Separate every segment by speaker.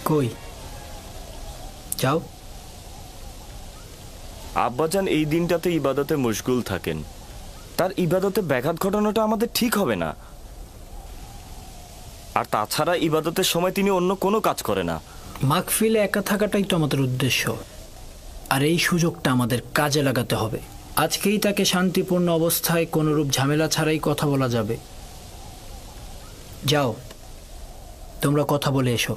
Speaker 1: কই যাও।
Speaker 2: আব্বাজান এই দিনটাতে ইবাদতে মশগুল থাকেন, তার ইবাদতে ব্যাঘাত ঘটানোটা আমাদের ঠিক হবে না। আর তাছাড়া ইবাদতের সময় তিনি অন্য কোনো কাজ করে না।
Speaker 1: মাহফিলে একা থাকাটাই তো আমাদের উদ্দেশ্য, আর এই সুযোগটা আমাদের কাজে লাগাতে হবে। আজকেই তাকে শান্তিপূর্ণ অবস্থায় কোনোরূপ ঝামেলা ছাড়াই কথা বলা যাবে। যাও, তোমরা কথা বলে এসো।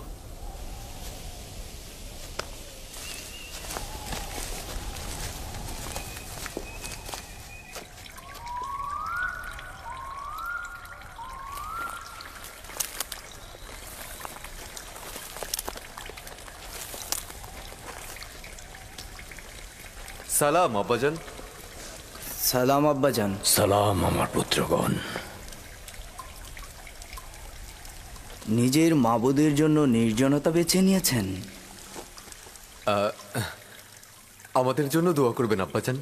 Speaker 3: সালাম আব্বাজান।
Speaker 4: সালাম আব্বাজান।
Speaker 5: সালাম আমার পুত্রগণ।
Speaker 4: নিজের মাবুদের জন্য নির্জনতা বেছে নিয়েছেন?
Speaker 3: আমাদের জন্য দোয়া করবেন আব্বাজান।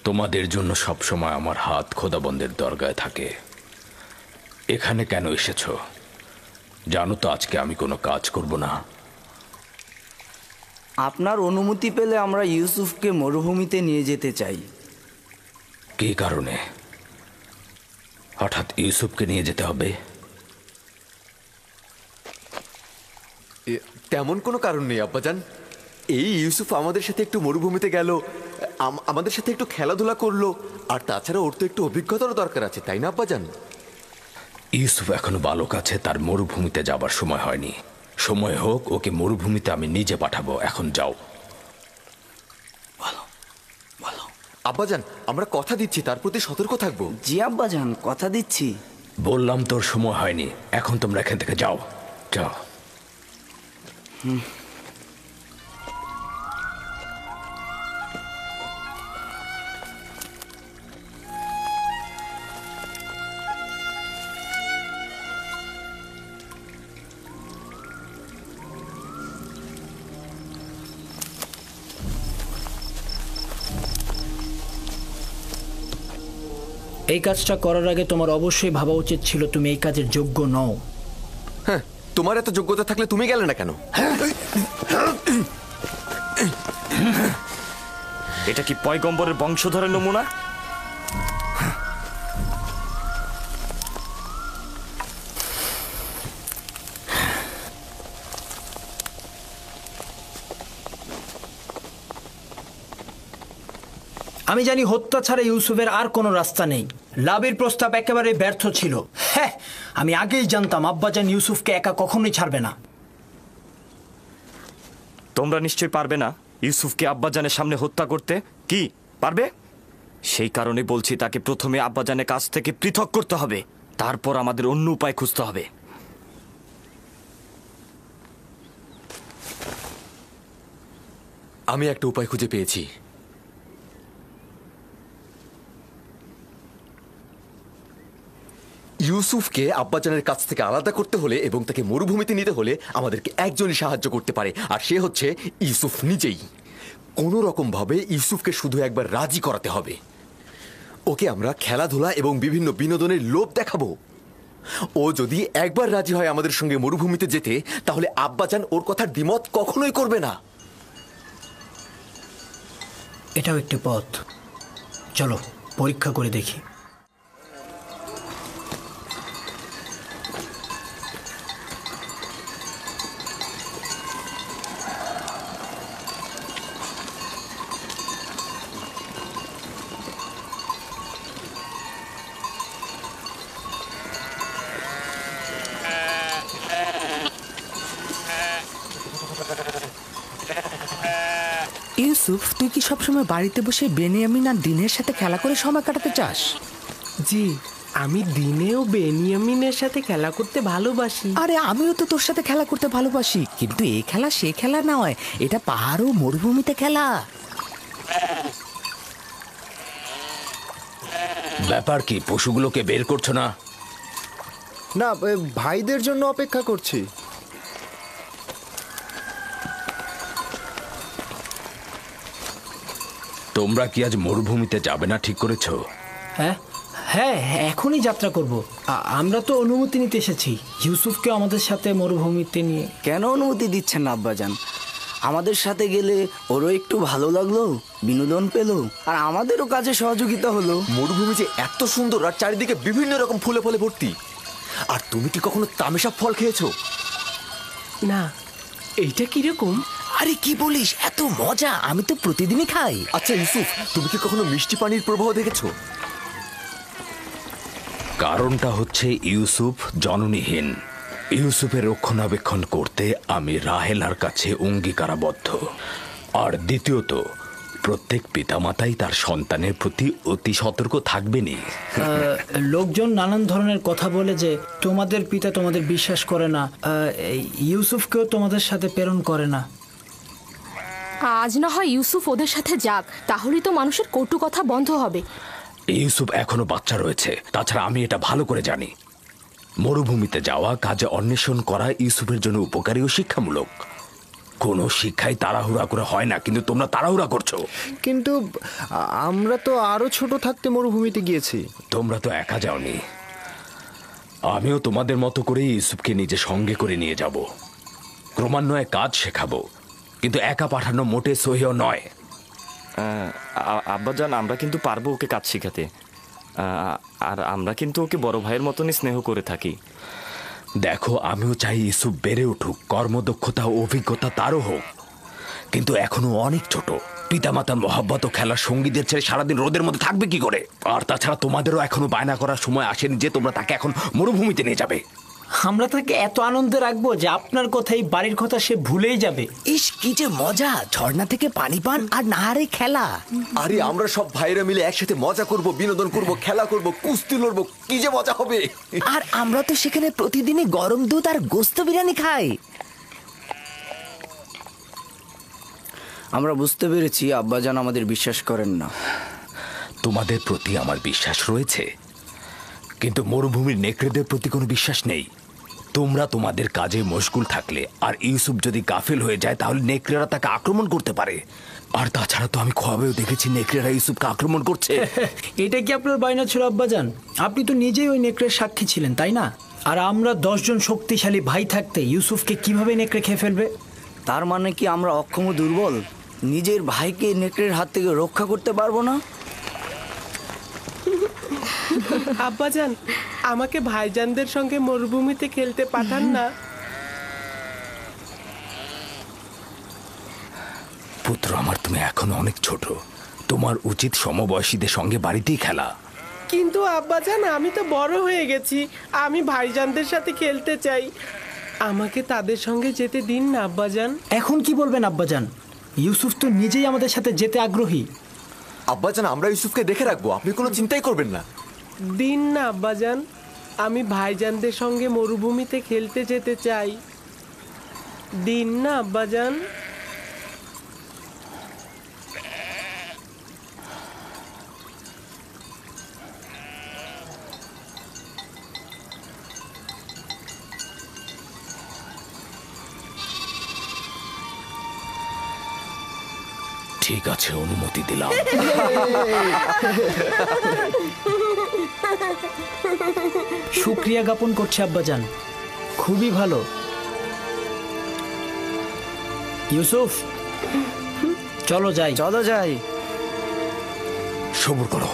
Speaker 5: তোমাদের জন্য সবসময় আমার হাত খোদাবন্দের দরগায় থাকে। এখানে কেন এসেছো জানো তো? আজকে আমি কোনো কাজ করব না।
Speaker 4: আপনার অনুমতি পেলে আমরা ইউসুফকে মরুভূমিতে নিয়ে যেতে চাই।
Speaker 5: কী কারণে হঠাৎ ইউসুফকে নিয়ে যেতে হবে?
Speaker 3: তেমন কোনো কারণ নেই আব্বাজান। এই ইউসুফ আমাদের সাথে একটু মরুভূমিতে গেল, আমাদের সাথে একটু খেলাধুলা করলো, আর তাছাড়া ওর তো একটু অভিজ্ঞতারও দরকার আছে, তাই না আব্বাজান?
Speaker 5: ইউসুফ এখনো বালক আছে, তার মরুভূমিতে যাবার সময় হয়নি। সময় হোক, ওকে মরুভূমিতে আমি নিজে পাঠাবো। এখন যাও।
Speaker 3: আব্বাজান, আমরা কথা দিচ্ছি, তার প্রতি সতর্ক থাকবো।
Speaker 4: জি আব্বাজান, কথা দিচ্ছি।
Speaker 5: বললাম তোর সময় হয়নি, এখন তোমরা এখান থেকে যাও। যাও।
Speaker 1: এই কাজটা করার আগে তোমার অবশ্যই ভাবা উচিত ছিল তুমি এই কাজের যোগ্য নও।
Speaker 3: হ্যাঁ, তোমার এত যোগ্যতা থাকলে তুমি গেলে না কেন?
Speaker 2: এটা কি পয়গম্বরের বংশধরের নমুনা?
Speaker 1: আমি জানি হত্যা ছাড়া ইউসুফের আর কোনো রাস্তা নেই। লাভের প্রস্তাব একেবারে ব্যর্থ ছিল। হ্যাঁ, আমি আগেই জানতাম আব্বাজান ইউসুফকে একা কখনোই ছাড়বে না।
Speaker 2: তোমরা নিশ্চয়ই পারবে না ইউসুফকে আব্বাজানের সামনে হত্যা করতে। কি পারবে? সেই কারণে বলছি তাকে প্রথমে আব্বাজানের কাছ থেকে পৃথক করতে হবে, তারপর আমাদের অন্য উপায় খুঁজতে হবে।
Speaker 3: আমি একটা উপায় খুঁজে পেয়েছি। ইউসুফকে আব্বাজানের কাছ থেকে আলাদা করতে হলে এবং তাকে মরুভূমিতে নিতে হলে আমাদেরকে একজনই সাহায্য করতে পারে, আর সে হচ্ছে ইউসুফ নিজেই। কোনো রকম ভাবে ইউসুফকে শুধু একবার রাজি করাতে হবে। ওকে আমরা খেলাধুলা এবং বিভিন্ন বিনোদনের লোভ দেখাবো। ও যদি একবার রাজি হয় আমাদের সঙ্গে মরুভূমিতে যেতে, তাহলে আব্বাজান ওর কথার দ্বিমত কখনোই করবে না।
Speaker 1: এটাও একটি পথ, চলো পরীক্ষা করে দেখি।
Speaker 6: ইউসুফ, তুই কি সবসময় বাড়িতে বসে বেনিয়ামিন আর দিনের সাথে খেলা করে সময় কাটাতে চাস?
Speaker 7: জি, আমি দিনেও বেনিয়ামিনের সাথে খেলা করতে ভালোবাসি।
Speaker 6: আরে আমিও তো তোর সাথে খেলা করতে ভালোবাসি, কিন্তু এই খেলা সে খেলা নয়, এটা পাহাড় ও মরুভূমিতে খেলা।
Speaker 5: ব্যাপার কি, পশুগুলোকে বের করছো না?
Speaker 8: না, ভাইদের জন্য অপেক্ষা করছি।
Speaker 5: তোমরা কি আজ মরুভূমিতে যাবে না ঠিক করেছো?
Speaker 1: হ্যাঁ হ্যাঁ, এখনই যাত্রা করব। আমরা তো অনুমতি নিতে এসেছি ইউসুফকে আমাদের সাথে মরুভূমিতে নিয়ে।
Speaker 4: কেন অনুমতি দিচ্ছেন না আব্বাজান? আমাদের সাথে গেলে ওরও একটু ভালো লাগলো, বিনোদন পেলো, আর আমাদেরও কাজে সহযোগিতা হলো।
Speaker 3: মরুভূমি যে এত সুন্দর আর চারিদিকে বিভিন্ন রকম ফুলে ফলে ভর্তি। আর তুমি কি কখনো তামেশা ফল খেয়েছো?
Speaker 7: না, এইটা কিরকম?
Speaker 6: আরে কি বলিস, এত মজা, আমি তো প্রতিদিনই খাই।
Speaker 3: আচ্ছা ইউসুফ, তুমি কি কখনো মিষ্টি পানির প্রবাহ দেখেছো?
Speaker 5: কারণটা হচ্ছে ইউসুফ জননীহীন। ইউসুফের রক্ষণাবেক্ষণ করতে আমি রাহেলার কাছে অঙ্গীকারাবদ্ধ। আর দ্বিতীয়ত, প্রত্যেক পিতামাতাই তার সন্তানের প্রতি অতি সতর্ক থাকবেনই।
Speaker 1: লোকজন নানান ধরনের কথা বলে যে তোমাদের পিতা তোমাদের বিশ্বাস করে না, ইউসুফকেও তোমাদের সাথে প্রেরণ করে না।
Speaker 9: আজ না হয় ইউসুফ ওদের সাথে যাক, তাহলেই তো মানুষের কটু কথা বন্ধ হবে।
Speaker 5: ইউসুফ এখনো বাচ্চা রয়েছে, তাছাড়া আমি এটা ভালো করে জানি। মরুভূমিতে যাওয়া, কাজে অন্বেষণ করা ইউসুফের জন্য উপকারী ও শিক্ষামূলক। কোনো শিক্ষাই তাড়াহুড়া করে হয় না, কিন্তু তোমরা তাড়াহুড়া করছো।
Speaker 8: কিন্তু আমরা তো আরো ছোট থাকতে মরুভূমিতে গিয়েছি।
Speaker 5: তোমরা তো একা যাওনি, আমিও তোমাদের মতো করে ইউসুফকে নিজে সঙ্গে করে নিয়ে যাব। ক্রমান্বয়ে কাজ শেখাবো, কিন্তু একা পাঠানো মোটে সহিও নয়।
Speaker 2: আব্বাজান, আমরা কিন্তু পারবো ওকে কাজ শেখাতে। আর আমরা কিন্তু ওকে বড় ভাইয়ের মতনই স্নেহ করে থাকি।
Speaker 5: দেখো, আমিও চাই ইউসুফ বেড়ে উঠুক, কর্মদক্ষতা ও অভিজ্ঞতা তারও হোক, কিন্তু এখনো অনেক ছোট। পিতামাতার মহাব্বত ও খেলার সঙ্গীদের ছেড়ে সারাদিন রোদের মধ্যে থাকবে কি করে? আর তাছাড়া তোমাদেরও এখনো বায়না করার সময় আসেনি যে তোমরা তাকে এখন মরুভূমিতে নিয়ে যাবে।
Speaker 1: আমরা তাকে এত আনন্দে রাখবো যে আপনার কথাই বাড়ির কথা সে ভুলেই যাবে।
Speaker 6: ইস, কি যে মজা, ঝর্ণা থেকে পানি পান আর নাহারে খেলা।
Speaker 3: আরে আমরা সব ভাইরা মিলে একসাথে মজা করব, বিনোদন করব, খেলা করব, কুস্তি লড়বো, কি যে মজা হবে।
Speaker 6: আর আমরা তো সেখানে প্রতিদিনই গরম দুধ আর গোস্ত বিরিয়ানি খাই।
Speaker 4: আমরা বুঝতে পেরেছি আব্বাজান আমাদের বিশ্বাস করেন না।
Speaker 5: তোমাদের প্রতি আমার বিশ্বাস রয়েছে, কিন্তু মরুভূমির নেকড়েদের প্রতি কোনো বিশ্বাস নেই। তোমরা তোমাদের কাজে মশগুল থাকলে আর ইউসুফ যদি গাফিল হয়ে যায়, তাহলে নেকড়েরা তাকে আক্রমণ করতে পারে। আর তাছাড়া তো আমি খোয়াবেও দেখেছি নেকড়েরা ইউসুফকে আক্রমণ করছে।
Speaker 1: এটা কি আপনার বায়না ছিল আব্বাজান? আপনি তো নিজেই ওই নেকড়ের সাক্ষী ছিলেন, তাই না? আর আমরা 10 জন শক্তিশালী ভাই থাকতে ইউসুফকে কিভাবে নেকড়ে খেয়ে ফেলবে?
Speaker 4: তার মানে কি আমরা অক্ষম ও দুর্বল? নিজের ভাইকে নেকড়ের হাত থেকে রক্ষা করতে পারবো না?
Speaker 7: আব্বাজান, আমাকে ভাইজানদের সঙ্গে মরুভূমিতে খেলতে পাঠান না।
Speaker 5: পুত্র আমার, তুমি এখনো অনেক ছোট, তোমার উচিত সমবয়সীদের সঙ্গে বাড়িতেই খেলা।
Speaker 7: কিন্তু আব্বাজান, আমি তো বড় হয়ে গেছি, আমি ভাইজানদের সাথে খেলতে চাই। আমাকে তাদের সঙ্গে যেতে দিন না আব্বাজান।
Speaker 1: এখন কি বলবেন আব্বাজান? ইউসুফ তো নিজেই আমাদের সাথে যেতে আগ্রহী।
Speaker 3: আব্বাজান, আমরা ইউসুফকে দেখে রাখবো, আপনি কোনো চিন্তাই করবেন না।
Speaker 7: দিন না আব্বাজান, আমি ভাইজানদের সঙ্গে মরুভূমিতে খেলতে যেতে চাই। দিন না আব্বাজান।
Speaker 5: ঠিক আছে, অনুমতি দিলাম।
Speaker 1: শুকরিয়া জ্ঞাপন করছে আব্বাজান, খুবই ভালো। ইউসুফ, চলো যাই।
Speaker 4: চলো যাই।
Speaker 5: সবুর করো,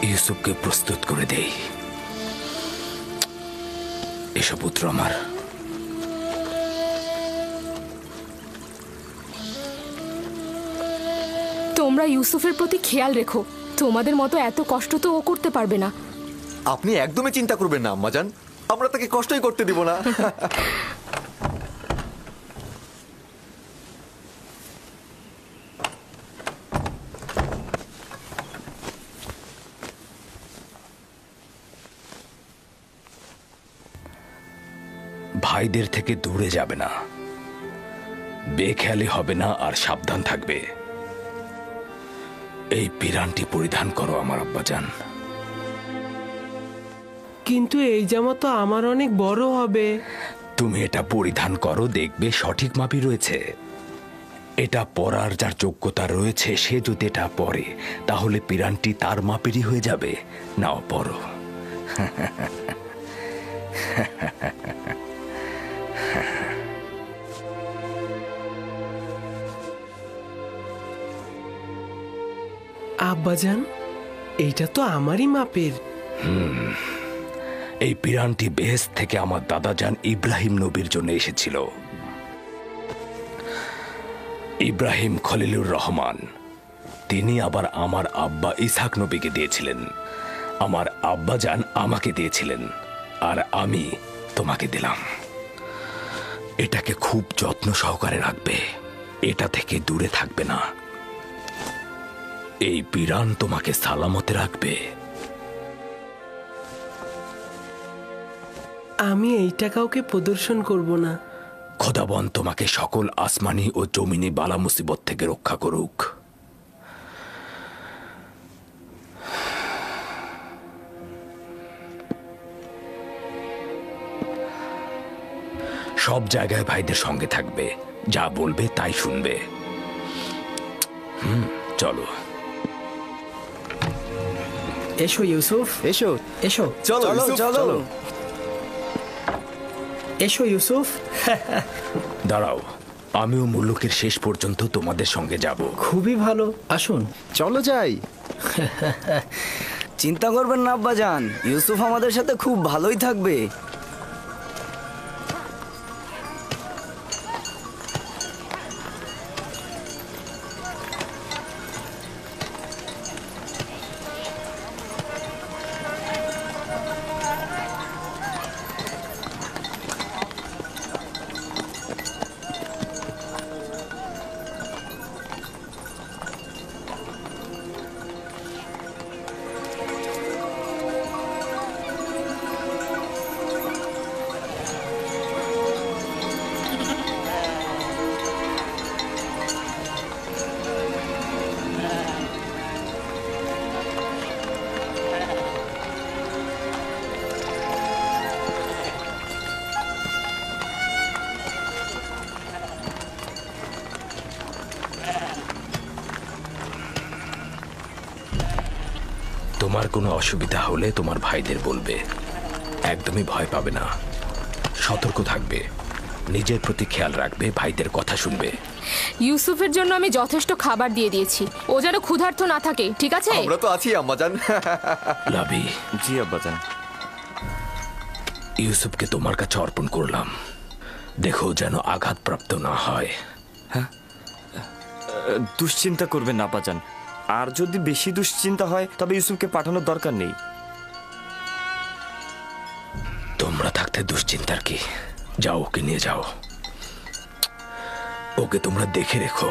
Speaker 5: ইউসুফকে প্রস্তুত করে দেই। এসো পুত্র আমার।
Speaker 9: তোমরা ইউসুফের প্রতি খেয়াল রেখো, তোমাদের মতো এত কষ্ট তো ও করতে পারবে না।
Speaker 3: আপনি একদমই চিন্তা করবেন না আম্মাজান, আমরা তাকে কষ্টই করতে দিব না।
Speaker 5: ভাইদের থেকে দূরে যাবে না, বেখেয়ালি হবে না, আর সাবধান থাকবে। এই পিরানটি পরিধান করো আমার আব্বাজান।
Speaker 7: কিন্তু এই জামা তো আমার অনেক বড় হবে।
Speaker 5: তুমি এটা পরিধান করো, দেখবে সঠিক মাপই রয়েছে। এটা পরার যার যোগ্যতা রয়েছে সে যদি এটা পরে তাহলে পিরানটি তার মাপেরই হয়ে যাবে। নাও পরো।
Speaker 7: আব্বাজান, এইটা তো আমারই মাপের।
Speaker 5: এই পিরানটি বেহেশত থেকে আমার দাদাজান ইব্রাহিম নবীর জন্য এসেছিল। ইব্রাহিম খলিলুর রহমান, তিনি আবার আমার আব্বা ইসহাক নবীকে দিয়েছিলেন। আমার আব্বাজান আমাকে দিয়েছিলেন, আর আমি তোমাকে দিলাম। এটাকে খুব যত্ন সহকারে রাখবে, এটা থেকে দূরে থাকবে না। এই পিরান তোমাকে সালামতে রাখবে।
Speaker 7: আমি এইটা কাউকে প্রদর্শন করব না।
Speaker 5: খোদাবন তোমাকে সকল আসমানি ও জমিনি বালা মুসিবত থেকে রক্ষা করুক। সব জায়গায় ভাইদের সঙ্গে থাকবে, যা বলবে তাই শুনবে। চলো।
Speaker 1: এসো ইউসুফ,
Speaker 8: এসো।
Speaker 1: এসো,
Speaker 3: চলো
Speaker 4: চলো
Speaker 3: ইউসুফ,
Speaker 4: চলো।
Speaker 3: চলো।
Speaker 1: এসো ইউসুফ।
Speaker 5: দাঁড়াও, আমিও মুলুকের শেষ পর্যন্ত তোমাদের সঙ্গে যাব।
Speaker 1: খুবই ভালো, আসুন।
Speaker 8: চলো যাই।
Speaker 4: চিন্তা করবেন না আব্বাজান, ইউসুফ আমাদের সাথে খুব ভালোই থাকবে।
Speaker 5: তোমার কোনো অসুবিধা হলে তোমার ভাইদের বলবে। একদমই ভয় পাবে না, সতর্ক থাকবে, নিজের প্রতি খেয়াল রাখবে, ভাইদের কথা শুনবে।
Speaker 9: ইউসুফের জন্য আমি যথেষ্ট খাবার দিয়ে দিয়েছি, ও যেন ক্ষুধার্ত না থাকে, ঠিক আছে?
Speaker 3: আমরা তো আছি আম্মাজান।
Speaker 5: লাভি,
Speaker 2: জি আব্বাজান।
Speaker 5: ইউসুফকে তোমার কাছে অর্পণ করলাম, দেখো যেন আঘাতপ্রাপ্ত না হয়।
Speaker 2: দুশ্চিন্তা করবেন না আব্বাজান, আর যদি বেশি দুশ্চিন্তা হয় তবে ইউসুফকে পাঠানোর দরকার নেই।
Speaker 5: তোমরা থাকতে দুশ্চিন্তার কি? যাও, ওকে নিয়ে যাও, ওকে তোমরা দেখে রেখো।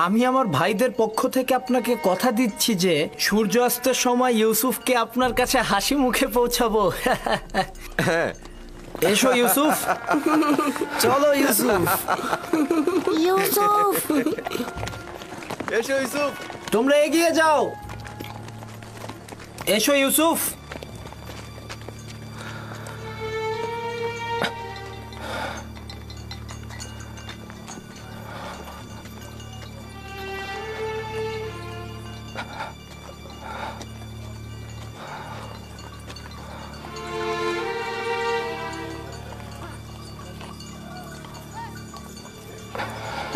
Speaker 1: আমি আমার ভাইদের পক্ষ থেকে আপনাকে কথা দিচ্ছি যে সূর্যাস্তের সময় ইউসুফকে আপনার কাছে হাসি মুখে পৌঁছাবো। এসো ইউসুফ।
Speaker 4: চলো ইউসুফ।
Speaker 9: ইউসুফ,
Speaker 3: এসো ইউসুফ।
Speaker 1: তোমরা এগিয়ে যাও। এসো ইউসুফ।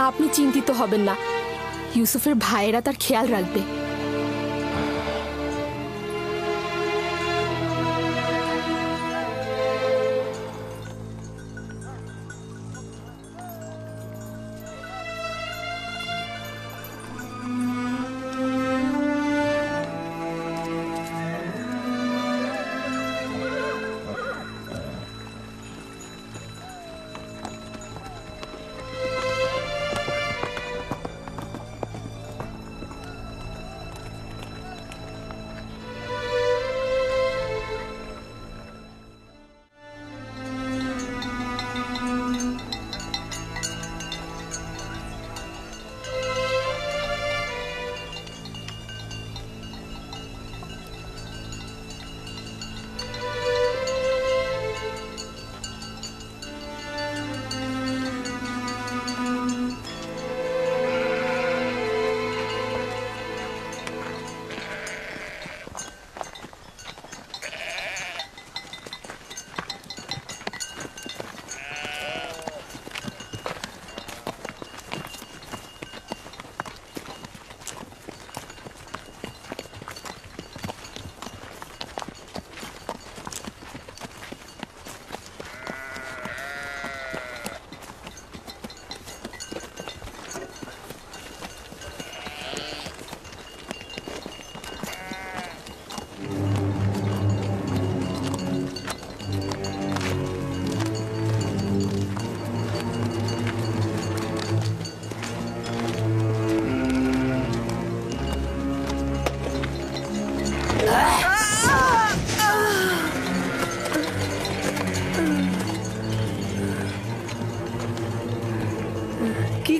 Speaker 9: আপনি চিন্তিত হবেন না, ইউসুফের ভাইয়েরা তার খেয়াল রাখবে।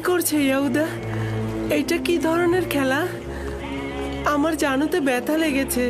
Speaker 7: করছে ইয়াহুদা? এটা কি ধরনের খেলা? আমার জানুতে ব্যথা লেগেছে।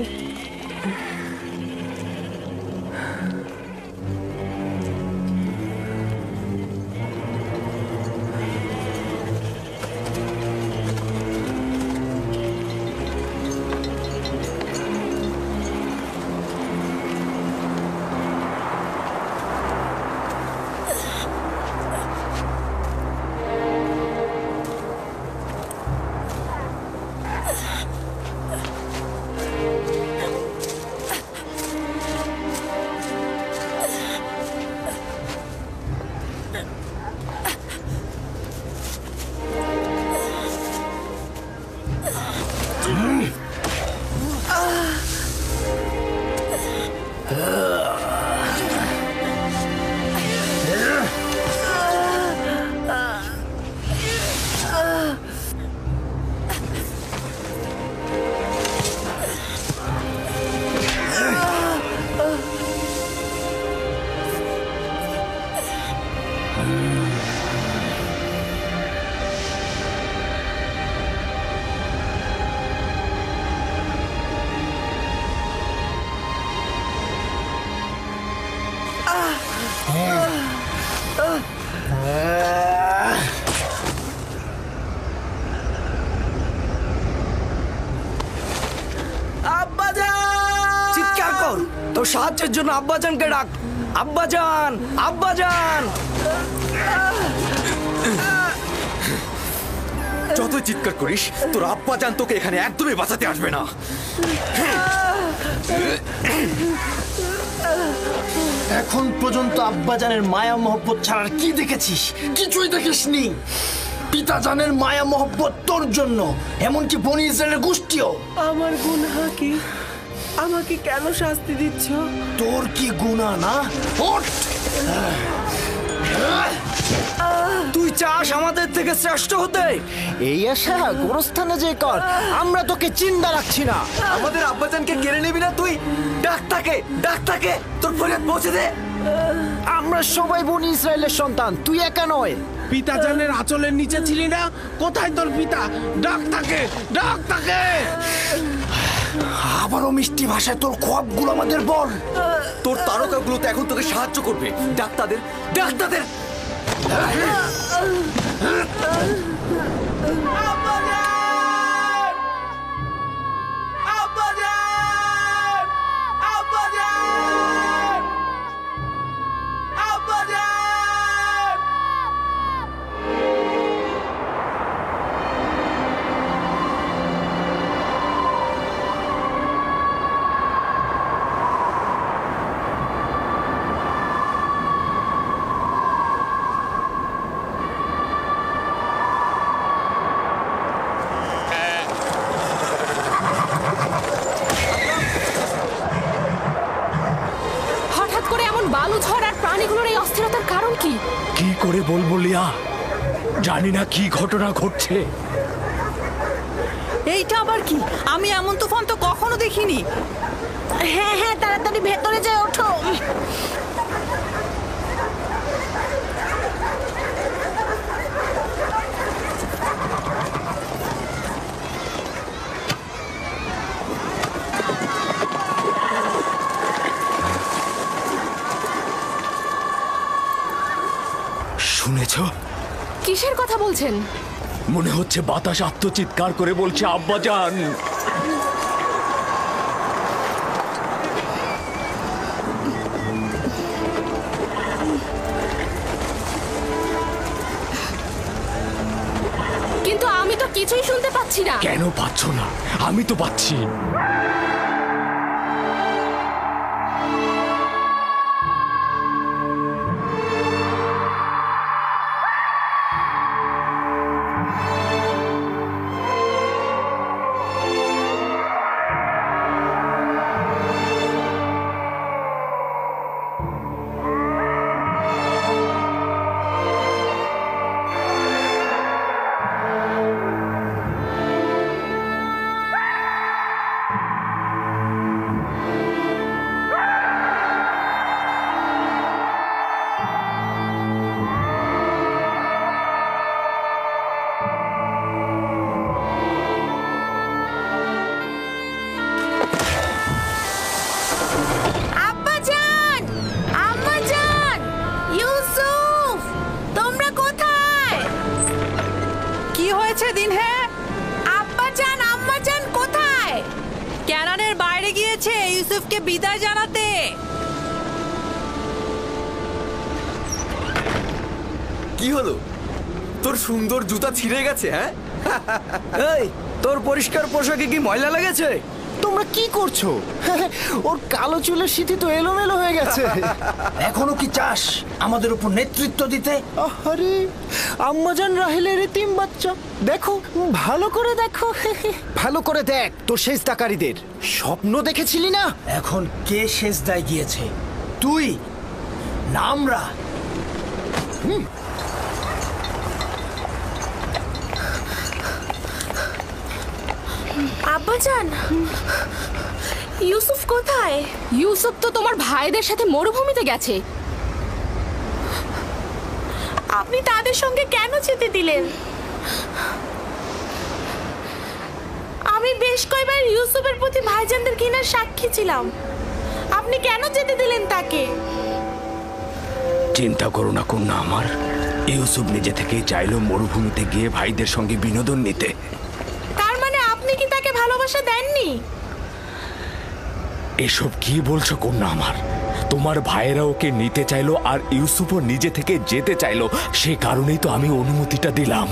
Speaker 4: চিৎকার কর, তোর সাহায্যের জন্য আব্বাজানকে ডাক। আব্বাজান, আব্বাজান!
Speaker 3: যতই চিৎকার করিস তোর আব্বা জান তোকে এখানে একদমই বাঁচাতে আসবে না।
Speaker 1: এখন পর্যন্ত আব্বাজানের মায়া মহব্বত ছাড়ার কি দেখেছিস? কিছুই দেখিসনি। পিতাজানের মায়া মহব্বত তোর জন্য, এমনকি বনি ইসরায়েলের গোষ্ঠীও।
Speaker 7: আমার গুনাহ কি? আমাকে কেন শাস্তি দিচ্ছ?
Speaker 1: তোর কি গুনাহ না? ওঠ!
Speaker 4: তুই চাস আমাদের থেকে শ্রেষ্ঠ হতে?
Speaker 8: এই আশা গোরস্থানে যে কর, আমরা তোকে চিন্তা রাখছি না।
Speaker 3: আমাদের আব্বাজানকে কেড়ে নিবি না তুই? ডাক্তারকে, ডাক্তারকে তোর ফরিয়াদ পৌঁছে দে।
Speaker 8: আমরা সবাই বনি ইসরায়েলের সন্তান, তুই একা নয়।
Speaker 7: পিতাজানের আঁচলের নিচে ছিলি না? কোথায় তোর পিতা? ডাক তাকে, ডাক তাকে!
Speaker 1: আবারও মিষ্টি ভাষায় তোর খোয়াবগুলো আমাদের বল।
Speaker 3: তোর তারকাগুলো তো এখন তোকে সাহায্য করবে। ডাক্তারদের, ডাক্তারদের!
Speaker 9: হঠাৎ করে এমন বালু ঝড় আর প্রাণীগুলোর এই অস্থিরতার কারণ কি?
Speaker 5: কি করে বলবো লিয়া, জানি না কি ঘটনা ঘটছে।
Speaker 6: এইটা আবার কি? আমি এমন তুফান তো কখনো দেখিনি।
Speaker 9: হ্যাঁ হ্যাঁ, তাড়াতাড়ি ভেতরে যেয়ে ওঠো।
Speaker 5: শুনেছ?
Speaker 9: কিসের কথা বলছেন?
Speaker 5: মনে হচ্ছে বাতাস আত্মচিৎকার করে বলছে আব্বাজান।
Speaker 9: কিন্তু আমি তো কিছুই শুনতে পাচ্ছি না।
Speaker 5: কেন পাচ্ছ না? আমি তো পাচ্ছি।
Speaker 10: ইউসুফকে বিদায় জানাতে।
Speaker 3: কি হলো? তোর সুন্দর জুতা ছিঁড়ে গেছে? হ্যাঁ,
Speaker 4: এই তোর পরিষ্কার পোশাকে কি ময়লা লেগেছে?
Speaker 8: তোমরা কি করছো? ওর কালো চুলের সিঁথি তো এলোমেলো হয়ে গেছে।
Speaker 1: এখনো কি চাস আমাদের উপর নেতৃত্ব দিতে?
Speaker 8: আরে আম্মাজান রাহেলের এতিম বাচ্চা, দেখো ভালো করে দেখো। ভালো করে দেখ তোর সেজদাকারীদের। স্বপ্ন দেখেছিলি না?
Speaker 1: এখন কে সেজদায় গিয়েছে? তুই না আমরা?
Speaker 9: আব্বাজান, ইউসুফ কোথায়? ইউসুফ তো তোমার ভাইদের সাথে মরুভূমিতে গেছে। আপনি তাদের সঙ্গে কেন যেতে দিলেন? আমি বেশ কয়েকবার ইউসুফের প্রতি ভাইজানদের ঘৃণার সাক্ষী ছিলাম। আপনি কেন যেতে দিলেন তাকে?
Speaker 5: চিন্তা করো না কন্যা আমার, ইউসুফ নিজে থেকে চাইলো মরুভূমিতে গিয়ে ভাইদের সঙ্গে বিনোদন নিতে।
Speaker 9: তার মানে আপনি কি তাকে ভালোবাসা দেননি?
Speaker 5: এসব কি বলছো কন্যা আমার? তোমার ভাইয়েরা ওকে নিতে চাইলো আর ইউসুফও নিজে থেকে যেতে চাইলো, সে কারণেই তো আমি অনুমতিটা দিলাম।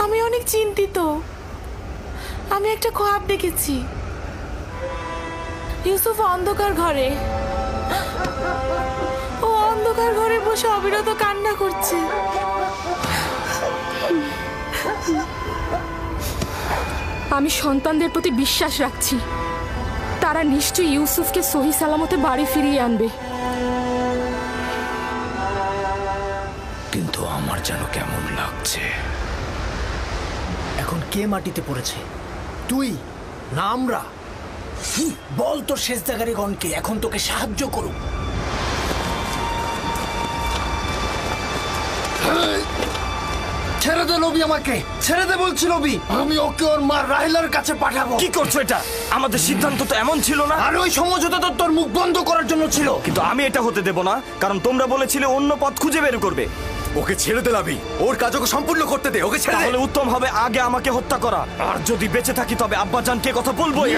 Speaker 9: আমি অনেক চিন্তিত। আমি একটা খোয়াব দেখেছি। ইউসুফ অন্ধকার ঘরে, ও অন্ধকার ঘরে বসে অবিরত কান্না করছে। আমি সন্তানদের প্রতি বিশ্বাস রাখছি, তারা নিশ্চয়ই ইউসুফকে সহি সালামতে বাড়ি ফিরিয়ে আনবে।
Speaker 5: কিন্তু আমার যেন কেমন লাগছে।
Speaker 1: এখন কে মাটিতে পড়েছে? তুই না আমরা? বল তোর সেজদাকারীগণকে এখন তোকে সাহায্য করুক। ছেড়ে দে নবী, আমাকে ছেড়ে দে বলছি নবী। আমি ওকে ওর মা রাহেলার কাছে পাঠাবো।
Speaker 2: কি করছো এটা? আমাদের সিদ্ধান্ত তো এমন ছিল না।
Speaker 1: আর ওই সমঝোতা তো তোর মুখ বন্ধ করার জন্য ছিল।
Speaker 2: কিন্তু আমি এটা হতে দেব না, কারণ তোমরা বলেছিলে অন্য পথ খুঁজে বের করবে।
Speaker 3: ওকে ছেড়ে দে লাবি, ওর কাজ ওকে সম্পূর্ণ করতে দে। ওকে ছেড়ে দে।
Speaker 2: তাহলে উত্তম হবে আগে আমাকে হত্যা করা, আর যদি বেঁচে থাকি তবে আব্বাজানকে কথা বলবোই।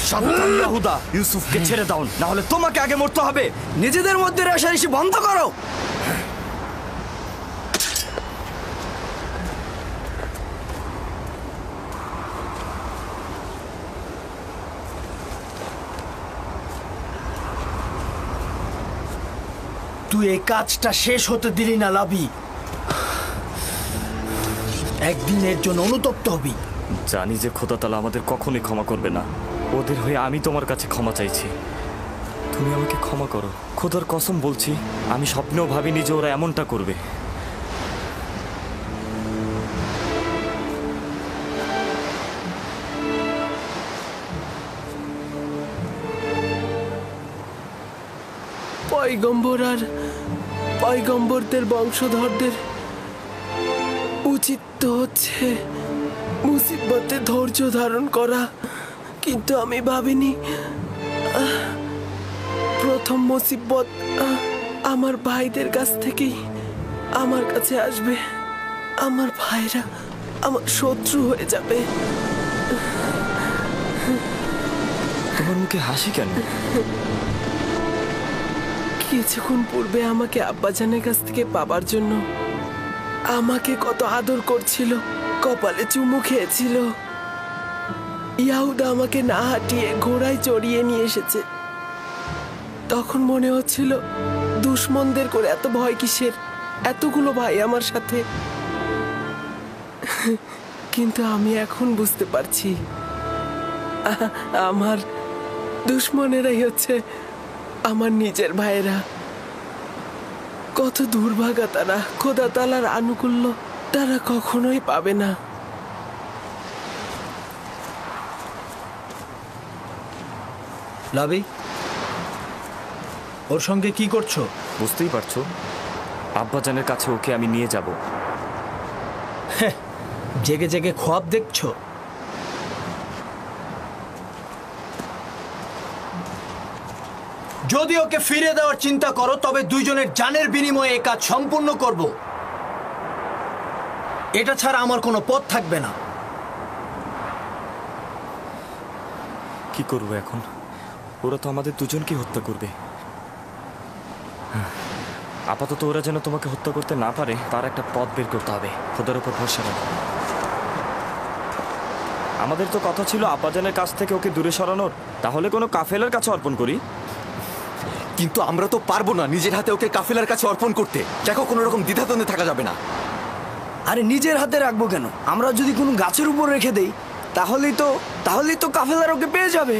Speaker 2: সাবধান ইয়াহুদা, ইউসুফকে ছেড়ে দাও, না হলে তোমাকে আগে মরতে হবে।
Speaker 4: নিজেদের মধ্যে রেষারেষি বন্ধ করো।
Speaker 1: তুই এই কাজটা শেষ হতে দিলি না লাবি। একদিনের জন্য অনুতপ্ত হবি।
Speaker 2: জানি যে খোদা তাআলা আমাদের কখনোই ক্ষমা করবে না। ওদের হয়ে আমি তোমার কাছে ক্ষমা চাইছি, তুমি আমাকে ক্ষমা করো। খোদার কসম বলছি, আমি স্বপ্নেও ভাবিনি যে ওরা এমনটা করবে।
Speaker 7: পয়গম্বর আর পয়গম্বরদের বংশধরদের উচিত তো হচ্ছে মুসিবতে ধৈর্য ধারণ করা, কিন্তু আমি ভাবিনি প্রথম মুসিবত আমার ভাইদের কাছ থেকেই আমার কাছে আসবে। আমার ভাইরা আমার শত্রু হয়ে যাবে।
Speaker 2: তোমার মুখে হাসি কেন?
Speaker 7: কিছুক্ষণ পূর্বে আমাকে আব্বাজানের কাছ থেকে পাবার জন্য আমাকে কত আদর করছিল, কপালে চুমু খেয়েছিল। ইয়াহুদা আমাকে না হাঁটিয়ে ঘোড়ায় চড়িয়ে নিয়ে এসেছে। তখন মনে হচ্ছিল দুশ্মনদের করে এত ভয় কিসের, এতগুলো ভাই আমার সাথে। কিন্তু আমি এখন বুঝতে পারছি আমার দুশ্মনেরাই হচ্ছে আমার নিজের ভাইয়েরা। কত দুর্ভাগা তারা, খোদা তাআলার আনুকূল্য তারা কখনোই পাবে না।
Speaker 1: লাবি, ওর সঙ্গে কি করছো?
Speaker 2: বুঝতেই পারছো, আব্বাজানের কাছে ওকে আমি নিয়ে যাব।
Speaker 1: জেগে জেগে খোয়াব দেখছো? যদি ওকে ফিরে দেওয়ার চিন্তা করো তবে দুইজনের জানের বিনিময়ে এই কাজ সম্পূর্ণ করব। এটা ছাড়া আমার কোনো পথ থাকবে না।
Speaker 2: কি করবো এখন? ওরা তো আমাদের দুজনকে হত্যা করবে। আপাতত ওরা যেন তোমাকে হত্যা করতে না পারে তার একটা পথ বের করতে হবে। খোদার উপর ভরসা রাখো। আমাদের তো কথা ছিল আব্বাজানের কাছ থেকে ওকে দূরে সরানোর। তাহলে কোনো কাফেলার কাছে অর্পণ করি।
Speaker 3: কিন্তু আমরা তো পারবো না নিজের হাতে ওকে কাফেলার কাছে অর্পণ করতে। দেখো, কোনো রকম দ্বিধাদ্বন্দ্বে থাকা যাবে না।
Speaker 4: আরে নিজের হাতে রাখবো কেন? আমরা যদি কোনো গাছের উপর রেখে দেই তাহলেই তো কাফেলার ওকে পেয়ে যাবে।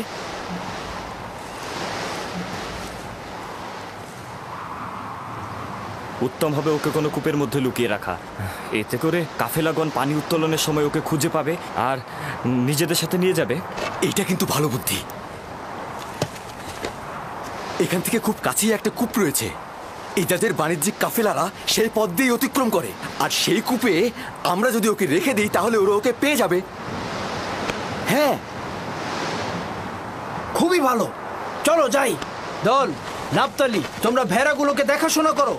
Speaker 2: উত্তম হবে ওকে কোনো কূপের মধ্যে লুকিয়ে রাখা। এতে করে কাফেলাগণ পানি উত্তোলনের সময় ওকে খুঁজে পাবে আর নিজেদের সাথে নিয়ে যাবে।
Speaker 3: এটা কিন্তু ভালো বুদ্ধি। এখান থেকে খুব কাছেই একটা কূপ রয়েছে। এই যাদের বাণিজ্যিক কাফেলারা সেই পথ দিয়ে অতিক্রম করে, আর সেই কূপে আমরা যদি ওকে রেখে দিই তাহলে ওরা ওকে পেয়ে যাবে।
Speaker 1: হ্যাঁ, খুবই ভালো। চলো যাই। দল, নাপতালি, তোমরা ভেড়াগুলোকে দেখাশোনা করো।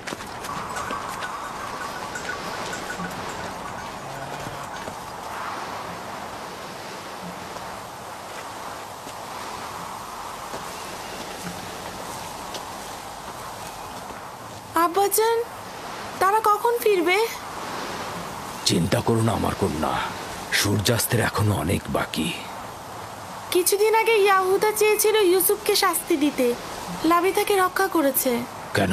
Speaker 9: আব্বাজান, তারা কখন ফিরবে?
Speaker 5: চিন্তা করো না আমার কন্যা, সূর্যাস্তের এখনো অনেক বাকি।
Speaker 9: কিছুদিন আগে ইয়াহুদা চেয়েছিল ইউসুফকে শাস্তি দিতে। লাবি তাকে রক্ষা করেছে।
Speaker 5: কেন?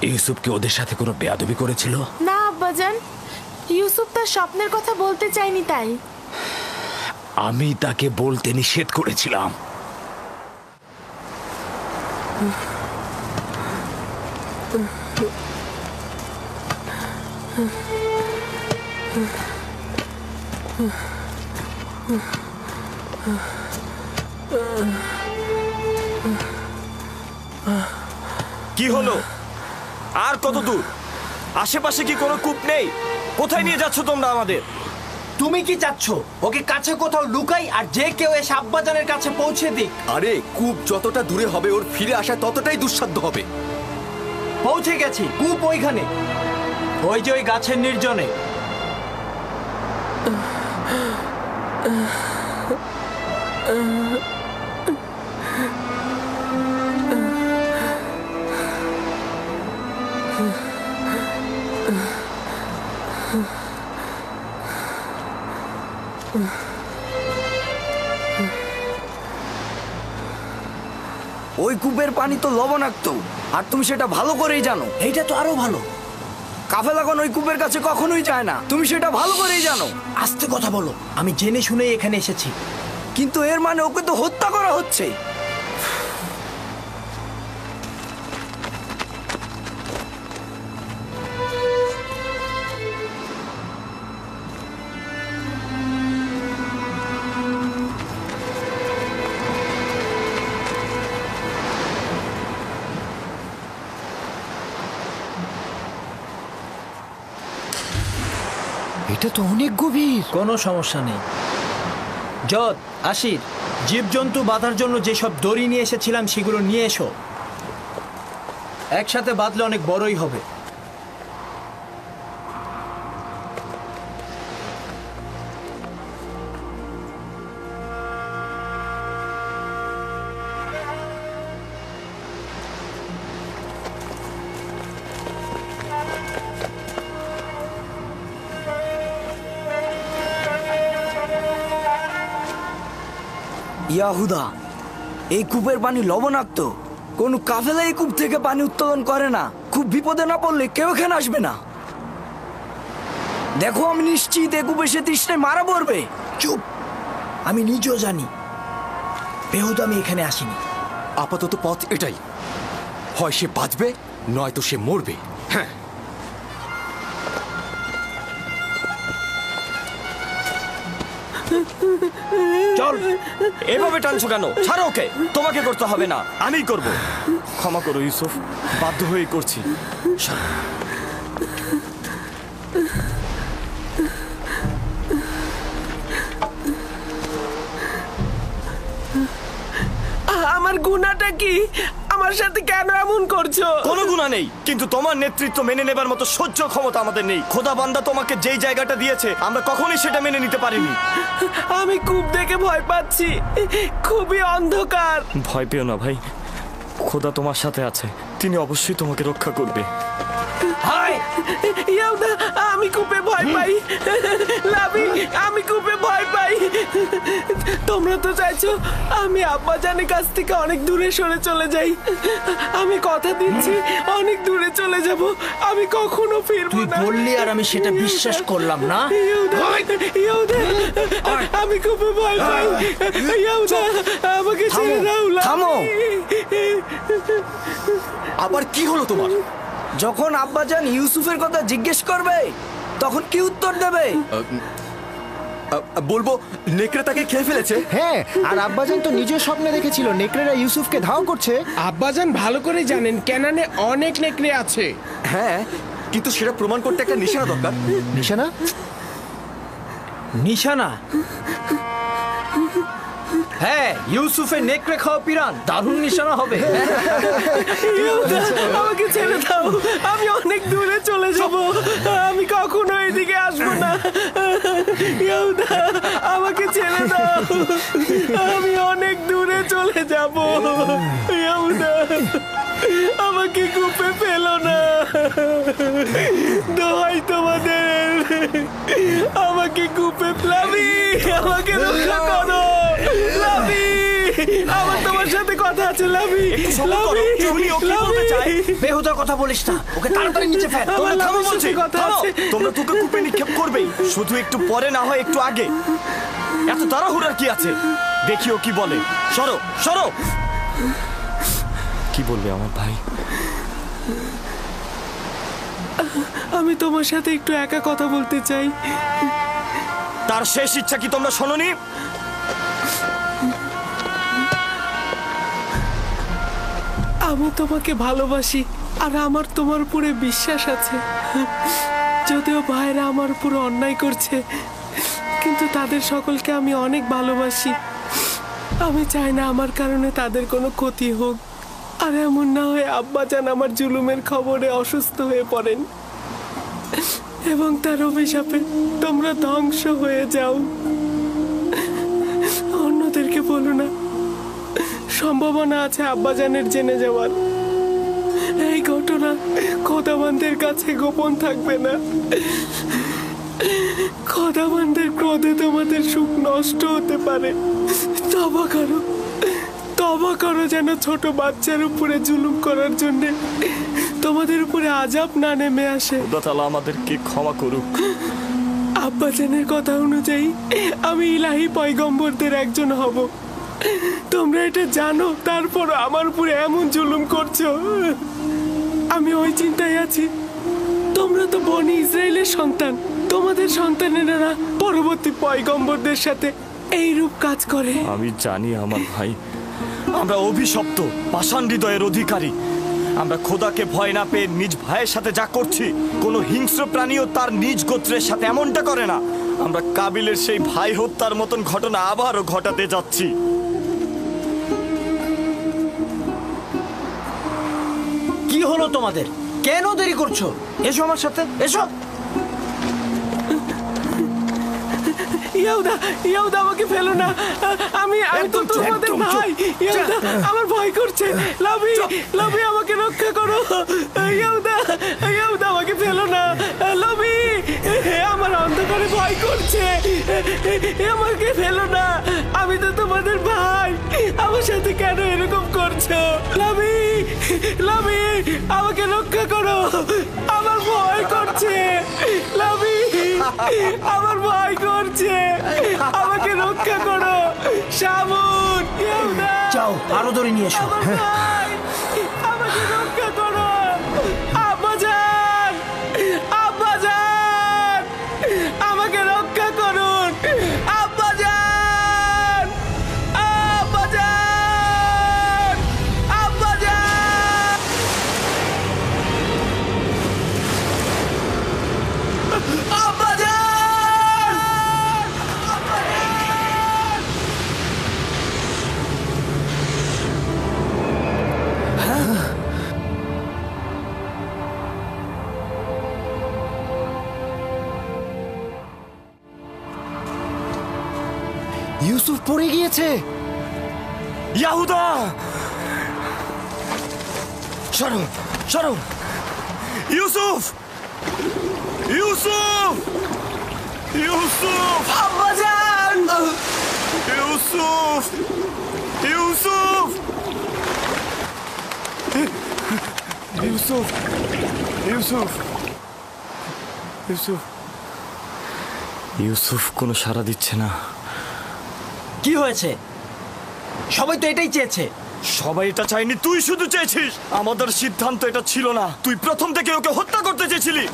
Speaker 5: ইউসুফকে ওদের সাথে কোনো বেয়াদবি করেছিল?
Speaker 9: না আব্বাজান, ইউসুফ তার স্বপ্নের কথা বলতে চায়নি তাই।
Speaker 5: আমি তাকে বলতে নিষেধ করেছিলাম।
Speaker 2: কি হলো? আর কত দূর? আশেপাশে কি কোনো কূপ নেই? কোথায় নিয়ে যাচ্ছ তোমরা আমাদের?
Speaker 1: তুমি কি চাচ্ছ ওকে কাছে কোথাও লুকাই আর যে কেউ এসে আব্বাজানের কাছে পৌঁছে দিক?
Speaker 3: আরে, কূপ যতটা দূরে হবে ওর ফিরে আসা ততটাই দুঃসাধ্য হবে।
Speaker 1: পৌঁছে গেছি, কূপ ওইখানে, ওই যে ওই গাছের নির্জনে।
Speaker 4: ওই কূপের পানি তো লবণাক্ত, আর তুমি সেটা ভালো করেই জানো।
Speaker 1: এইটা তো আরো ভালো।
Speaker 4: কাফেলাগণ ওই কূপের কাছে কখনোই যায় না, তুমি সেটা ভালো করেই জানো।
Speaker 1: আস্তে কথা বলো, আমি জেনে শুনেই এখানে এসেছি।
Speaker 4: কিন্তু এর মানে ওকে তো হত্যা করা হচ্ছে।
Speaker 8: এটা তো অনেক গভীর।
Speaker 1: কোনো সমস্যা নেই। যত, আশির, জীবজন্তু বাঁধার জন্য যেসব দড়ি নিয়ে এসেছিলাম সেগুলো নিয়ে এসো। একসাথে বাঁধলে অনেক বড়ই হবে।
Speaker 4: ইয়াহুদা, এই কূপের পানি লবণাক্ত। কোন কাফেলা এই কূপ থেকে পানি উত্তোলন করে না। খুব বিপদে না পড়লে কেউ এখানে আসবে না। দেখো, আমি নিশ্চিত এই কূপে সে তৃষ্ণায় মারা পড়বে।
Speaker 1: চুপ, আমি নিজেও জানি বেহুদ আমি এখানে আসিনি।
Speaker 3: আপাতত পথ এটাই, হয় সে বাঁচবে নয়তো সে মরবে। হ্যাঁ,
Speaker 2: চল। এভাবে টানছো কেন? ছাড়ো ওকে। তোমাকে করতে হবে না, আমিই করব। ক্ষমা করো ইউসুফ, বাধ্য হয়েই করছি।
Speaker 7: আমার গুনাহটা কি? আমার সাথে কেন এমন করছো?
Speaker 2: কোনো গুণা নেই, কিন্তু তোমার নেতৃত্ব মেনে নেবার মতো সহ্য ক্ষমতা আমাদের নেই। খোদা বান্দা তোমাকে যেই জায়গাটা দিয়েছে আমরা কখনোই সেটা মেনে নিতে পারিনি।
Speaker 7: আমি কূপ দেখে ভয় পাচ্ছি, খুবই অন্ধকার।
Speaker 2: ভয় পেও না ভাই, খোদা তোমার সাথে আছে, তিনি অবশ্যই তোমাকে রক্ষা করবে।
Speaker 7: ইয়াউদা, আমি কূপে ভয় পাই। লাভি, আমি কূপে ভয় পাই। তোমরা তো চাইছো আমি আব্বাজানের কাছ থেকে অনেক দূরে সরে চলে যাই। আমি কথা দিচ্ছি অনেক দূরে চলে যাব, আমি কখনো ফিরবো
Speaker 1: তুই
Speaker 7: না।
Speaker 1: বললি আর আমি সেটা বিশ্বাস করলাম না।
Speaker 7: ইয়াউদা, ইয়াউদা, আমি কূপে ভয় পাই। ইয়াউদা, আমাকে ছেড়ে দাও।
Speaker 4: থামো।
Speaker 3: আবার কি হলো তোমার?
Speaker 4: যখন আব্বাজান ইউসুফের কথা জিজ্ঞেস করবে তখন কি উত্তর দেবে?
Speaker 3: বলবো নেকড়ে তাকে খেয়ে ফেলেছে।
Speaker 8: হ্যাঁ, আর আব্বাজান তো নিজের স্বপ্নে দেখেছিল নেকড়েরা ইউসুফকে ধাওয়া করছে।
Speaker 10: আব্বাজান ভালো করে জানেন কেনানে অনেক নেকড়ে আছে।
Speaker 3: হ্যাঁ, কিন্তু সেটা প্রমাণ করতে একটা নিশানা দরকার।
Speaker 8: নিশানা?
Speaker 1: নিশানা? হ্যাঁ, ইউসুফের নেকড়ে খাওয়া পিরান দারুণ নিশানা হবে।
Speaker 7: ইয়াউদা, আমাকে ছেড়ে দাও, আমি অনেক দূরে চলে যাব, আমি কখনো এদিকে আসবো না। ইয়াউদা, আমাকে ছেড়ে দাও, আমি অনেক দূরে চলে যাব। ইয়াউদা, আমাকে কূপে ফেলো না, দোহাই তোমাদের, আমাকে কূপে ফেলাবি, আমাকে রক্ষা করো। লাভি, আমার তোমার সাথে কথা আছে। লাভি, লাভি, লাভি,
Speaker 1: বেহুদা কথা বলিস না, ওকে তাড়াতাড়ি নিচে ফেল।
Speaker 7: আমার
Speaker 2: থামো
Speaker 7: লাভির
Speaker 2: বলছি,
Speaker 7: সাথে কথা
Speaker 2: থামো।
Speaker 7: আছে।
Speaker 2: তোমরা তোকে কূপে নিক্ষেপ করবেই, শুধু একটু পরে না হয় একটু আগে। এত তাড়াহুড়ার কি আছে? দেখিও কি বলে। সরো, সরো। কি বলবে আমার ভাই?
Speaker 7: আমি তোমার সাথে একটু একা কথা বলতে চাই।
Speaker 2: তার শেষ ইচ্ছা কি তোমরা শোনোনি?
Speaker 7: আমি তোমাকে ভালোবাসি আর আমার তোমার উপরে বিশ্বাস আছে। যদিও ভাইরা আমার উপরে অন্যায় করছে, কিন্তু তাদের সকলকে আমি অনেক ভালোবাসি। আমি চাই না আমার কারণে তাদের কোনো ক্ষতি হোক, আর এমন না হয় আব্বাজান আমার জুলুমের খবরে অসুস্থ হয়ে পড়েন এবং তার অভিশাপে তোমরা ধ্বংস হয়ে যাও। অন্যদেরকে বলো না, সম্ভাবনা আছে আব্বাজানের জেনে যাওয়ার। এই ঘটনা খোদাবানদের কাছে গোপন থাকবে না। খোদাবানদের ক্রোধে তোমাদের সুখ নষ্ট হতে পারে। তওবা করো, তওবা করো, যেন ছোট বাচ্চার উপরে জুলুম করার জন্য তোমাদের উপরে আযাব না নেমে আসে।
Speaker 2: খোদা তাআলা আমাদেরকে ক্ষমা করুক।
Speaker 7: আব্বাজানের কথা অনুযায়ী আমি ইলাহি পয়গম্বরদের একজন হব। তোমরা এটা জানো, তারপর আমার উপরে এমন জুলুম করছো। আমি ওই চিন্তায় আছি, তোমরা তো বনি ইসরায়েলের সন্তান, তোমাদের সন্তানেরা পরবর্তী পয়গম্বরদের সাথে এইরূপ কাজ করে।
Speaker 2: আমি জানি আমার ভাই, আমরা অভিশপ্ত পাষাণ হৃদয়ের অধিকারী। আমরা খোদাকে ভয় না পেয়ে নিজ ভাইয়ের সাথে যা করছি, কোনো হিংস্র প্রাণীও তার নিজ গোত্রের সাথে এমনটা করে না। আমরা কাবিলের সেই ভাই হত্যার মতন ঘটনা আবারও ঘটাতে যাচ্ছি।
Speaker 1: কি হলো তোমাদের? কেন দেরি করছো? এসো আমার সাথে, এসো।
Speaker 7: ইয়াউদা, ইয়াউদা, আমাকে ফেলো না, আমি তো তোমাদের ভাই। ইয়াউদা, আমার ভয় করছে। লাভি, লাভি, আমাকে রক্ষা করো। ইয়াউদা, ইয়াউদা, আমাকে ফেলো না। লাভি, আমার অন্ধকারে ভয় করছে, আমাকে ফেলো না, আমি তো তোমাদের ভাই, আমার সাথে কেন এরকম করছো? লাভি, লাভি, আমাকে রক্ষা করো, আমার ভয় করছে। লাভি, আমার ভয় করছে, আমাকে রক্ষা করো। শামুন, ইয়াউদা,
Speaker 1: যাও আরো ধরে নিয়ে এসো।
Speaker 7: আমার ভাই, আমাকে রক্ষা করো। আব্বাজান, আব্বাজান, আমাকে রক্ষা করুন। আব্বাজান, আব্বাজান, আব্বাজান, আব্বাজান।
Speaker 8: ইউসুফ পড়ে গিয়েছে।
Speaker 2: ইয়াহুদা, সরো সরো। ইউসুফ, ইউসুফ, ইউসুফ,
Speaker 7: আব্বাজান!
Speaker 2: ইউসুফ, ইউসুফ, ইউসুফ, ইউসুফ, ইউসুফ, ইউসুফ কোনো সাড়া দিচ্ছে না।
Speaker 1: কি হয়েছে? সবাই তো এটাই চেয়েছে।
Speaker 2: সবাই এটা চাইনি, তুই শুধু চেয়েছিস। আমাদের সিদ্ধান্ত এটা ছিল না। তুই প্রথম থেকে ওকে হত্যা করতে চেয়েছিলি।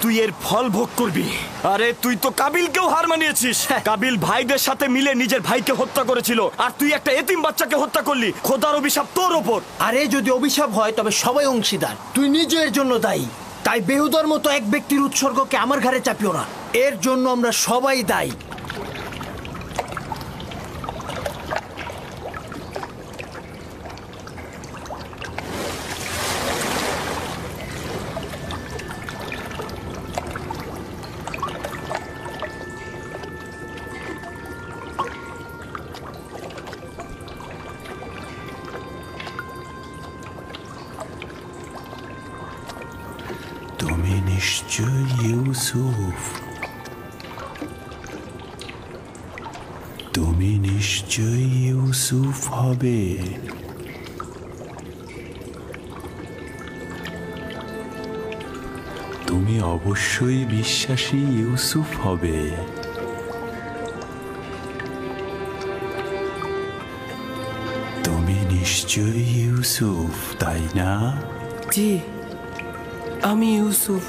Speaker 2: তুই এর ফল ভোগ করবি। আরে তুই তো কাবিলকেও হার মানিয়েছিস। কাবিল ভাইদের সাথে মিলে নিজের ভাইকে হত্যা করেছিল, আর তুই একটা এতিম বাচ্চাকে হত্যা করলি। খোদার অভিশাপ তোর ওপর।
Speaker 1: আরে যদি অভিশাপ হয় তবে সবাই অংশীদার, তুই নিজের জন্য দায়ী। তাই বেহুদার মতো এক ব্যক্তির উৎসর্গকে আমার ঘাড়ে চাপিও না। এর জন্য আমরা সবাই দায়ী।
Speaker 11: তুমি নিশ্চয় ইউসুফ, তুমি নিশ্চয় ইউসুফ হবে। তুমি অবশ্যই বিশ্বাসী ইউসুফ হবে। তুমি নিশ্চয় ইউসুফ, তাই না?
Speaker 7: জি, আমি ইউসুফ।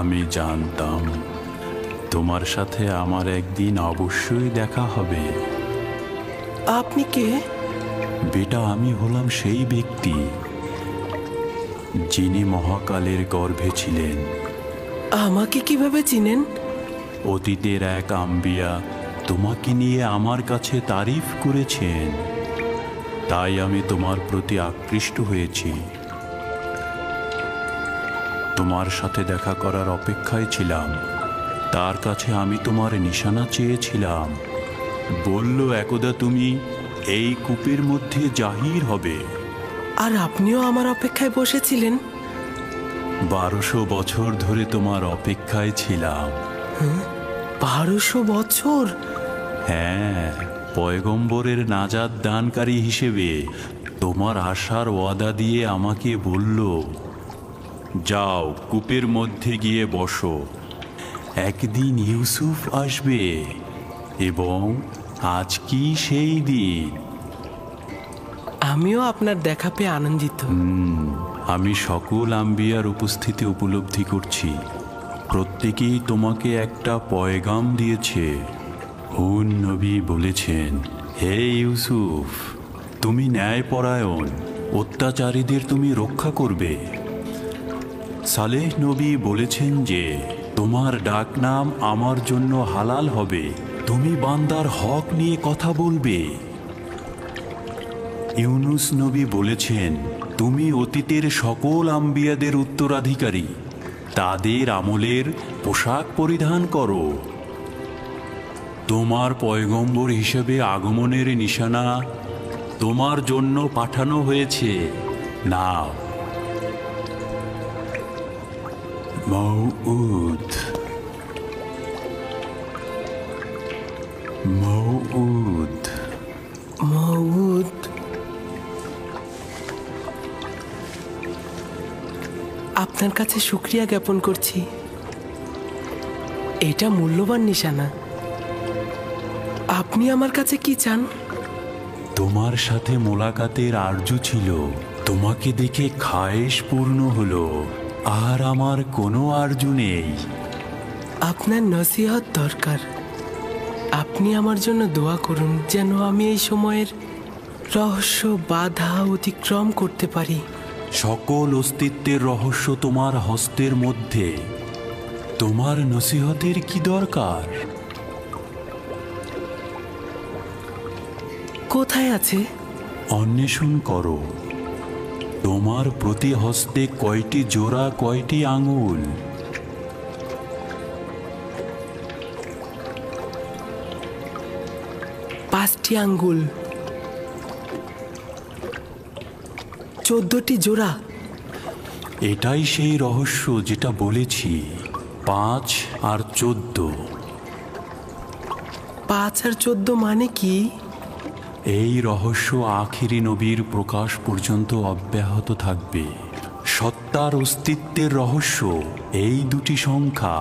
Speaker 11: আমি জানতাম তোমার সাথে আমার একদিন অবশ্যই দেখা হবে।
Speaker 7: আপনি কে?
Speaker 11: বেটা, আমি হলাম সেই ব্যক্তি যিনি মহাকালের গর্ভে ছিলেন।
Speaker 7: আমাকে কিভাবে চিনেন?
Speaker 11: অতীতের এক আম্বিয়া তোমাকে নিয়ে আমার কাছে তারিফ করেছেন, তাই আমি তোমার প্রতি আকৃষ্ট হয়েছি। তোমার সাথে দেখা করার অপেক্ষায় ছিলাম। তার কাছে আমি তোমার নিশানা চেয়েছিলাম। বলল, একদা তুমি এই কূপের মধ্যে জাহির হবে।
Speaker 7: আর আপনিও আমার অপেক্ষায় বসেছিলেন?
Speaker 11: 1200 বছর ধরে তোমার অপেক্ষায় ছিলাম।
Speaker 7: 1200 বছর?
Speaker 11: হ্যাঁ, পয়গম্বরের নাজাত দানকারী হিসেবে তোমার আশার ওয়াদা দিয়ে আমাকে বলল, যাও কূপের মধ্যে গিয়ে বসো, একদিন ইউসুফ আসবে। এবং আজ কি সেই দিন।
Speaker 7: আমিও আপনার দেখা পেয়ে আনন্দিত।
Speaker 11: আমি সকল আম্বিয়ার উপস্থিতি উপলব্ধি করছি। প্রত্যেকেই তোমাকে একটা পয়গাম দিয়েছে। হুন নবী বলেছেন, হে ইউসুফ, তুমি ন্যায়পরায়ণ, অত্যাচারীদের তুমি রক্ষা করবে। সালেহ নবী বলেছেন যে তোমার ডাকনাম আমার জন্য হালাল হবে, তুমি বান্দার হক নিয়ে কথা বলবে। ইউনুস নবী বলেছেন, তুমি অতীতের সকল আম্বিয়াদের উত্তরাধিকারী, তাদের আমলের পোশাক পরিধান করো। তোমার পয়গম্বর হিসেবে আগমনের নিশানা তোমার জন্য পাঠানো হয়েছে। নাও। মউউদ, মউউদ,
Speaker 7: মউদ। আপনার কাছে শুকরিয়া জ্ঞাপন করছি। এটা মূল্যবান নিশানা। আপনি আমার কাছে কি চান?
Speaker 11: তোমার সাথে মোলাকাতের আরজু ছিল, তোমাকে দেখে খায়েশ পূর্ণ হলো, আর আমার কোনো আরজু নেই।
Speaker 7: আপনার নসিহত দরকার। আপনি আমার জন্য দোয়া করুন যেন আমি এই সময়ের রহস্য বাধা অতিক্রম করতে পারি।
Speaker 11: সকল অস্তিত্বের রহস্য তোমার হস্তের মধ্যে। তোমার নসিহতের কি দরকার?
Speaker 7: কোথায় আছে?
Speaker 11: অন্বেষণ করো। তোমার প্রতি হস্তে কয়টি জোড়া, কয়টি আঙুল?
Speaker 7: 5টি আঙ্গুল, 14টি জোড়া।
Speaker 11: এটাই সেই রহস্য যেটা বলেছি, 5 আর 14।
Speaker 7: 5 আর 14 মানে কি?
Speaker 11: এই রহস্য আখিরি নবীর প্রকাশ পর্যন্ত অব্যাহত থাকবে। সত্তার অস্তিত্বের রহস্য এই দুটি সংখ্যা।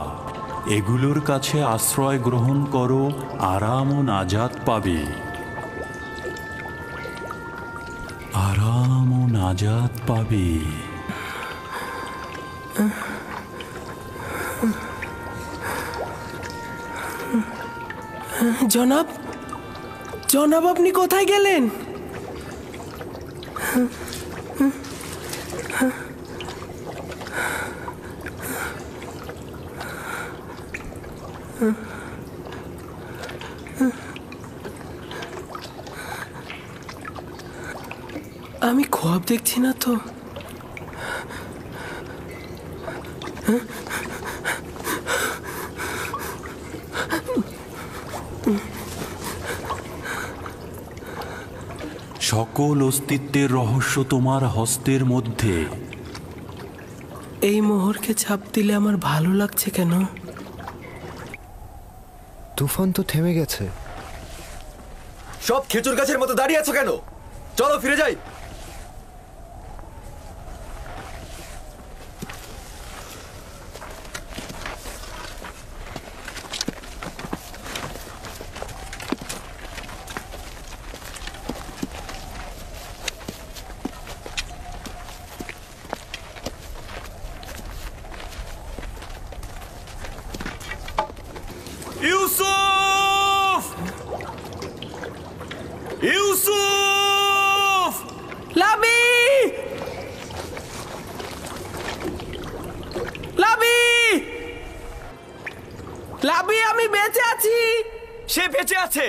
Speaker 11: এগুলোর কাছে আশ্রয় গ্রহণ করো, আরাম ও নাজাত পাবে। আরাম ও নাজাত পাবে।
Speaker 7: জনাব, জনাব আপনি কোথায় গেলেন? আমি খোয়াব দেখছি না তো।
Speaker 11: সকল অস্তিত্বের রহস্য তোমার হস্তের মধ্যে।
Speaker 7: এই মোহরকে ছাপ দিলে আমার ভালো লাগছে কেন?
Speaker 8: তুফান তো থেমে গেছে।
Speaker 3: সব খেজুর গাছের মতো দাঁড়িয়ে আছো কেন? চলো ফিরে যাই।
Speaker 2: ইউসুফ! ইউসুফ!
Speaker 7: লাবি! লাবি! লাবি, আমি বেঁচে আছি।
Speaker 2: সে বেঁচে আছে।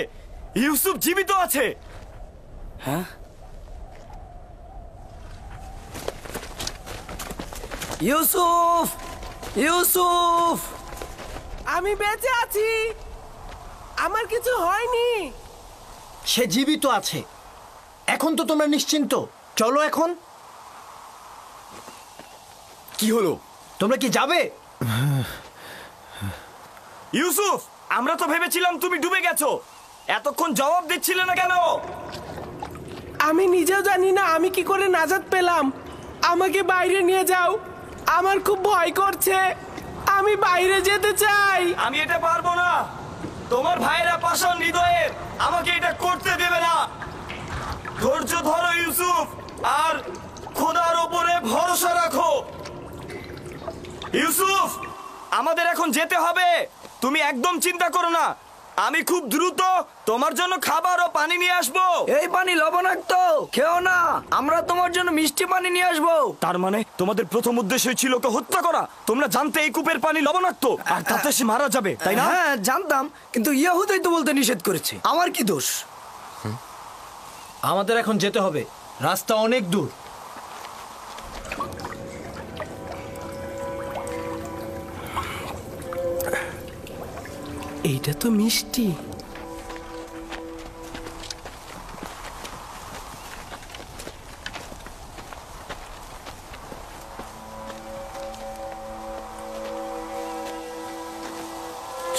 Speaker 2: ইউসুফ জীবিত আছে।
Speaker 4: হ্যাঁ? ইউসুফ! ইউসুফ!
Speaker 7: আমি বেঁচে আছি, আমার কিছু হয়নি।
Speaker 1: সে জীবিত আছে। এখন তো তোমরা নিশ্চিন্ত। চলো এখন।
Speaker 3: কি হলো?
Speaker 1: তোমরা কি যাবে?
Speaker 2: ইউসুফ, আমরা তো ভেবেছিলাম তুমি ডুবে গেছো। এতক্ষণ জবাব দিচ্ছিলে না কেন?
Speaker 7: আমি নিজেও জানি না আমি কি করে নাজাত পেলাম। আমাকে বাইরে নিয়ে যাও, আমার খুব ভয় করছে। আমি বাইরে যেতে চাই।
Speaker 2: আমি এটা পারবো না। তোমার ভাইরা পাষাণ হৃদয়ের, আমাকে এটা করতে দেবে না। ধৈর্য ধরো ইউসুফ, আর খোদার ওপরে ভরসা রাখো। ইউসুফ, আমাদের এখন যেতে হবে। তুমি একদম চিন্তা করো না। আমি খুব দ্রুত তোমার জন্য খাবার ও পানি নিয়ে আসবো।
Speaker 4: এই পানি লবণাক্ত, খেও না। আমরা তোমার জন্য মিষ্টি পানি নিয়ে আসবো।
Speaker 2: তার মানে তোমাদের প্রথম উদ্দেশ্য ছিল ওকে হত্যা করা। তোমরা জানতে এই কূপের পানি লবণাক্ত, আর তাতে সে মারা যাবে, তাই না?
Speaker 4: হ্যাঁ জানতাম, কিন্তু ইয়াহুদাই তো বলতে নিষেধ করেছে। আমার কি দোষ?
Speaker 1: আমাদের এখন যেতে হবে। রাস্তা অনেক দূর।
Speaker 7: এইটা তো মিষ্টি।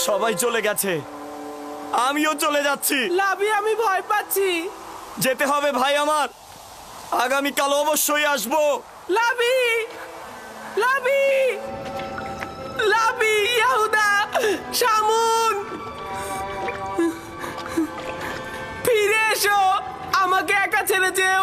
Speaker 2: সবাই চলে গেছে, আমিও চলে যাচ্ছি।
Speaker 7: লাবি, আমি ভয় পাচ্ছি।
Speaker 2: যেতে হবে ভাই আমার। আগামীকাল অবশ্যই আসবো।
Speaker 7: লাবি! লাবি! লাবি! ইয়াহুদা! শামুন! ফিরে এসো, আমাকে একা ছেড়ে যেও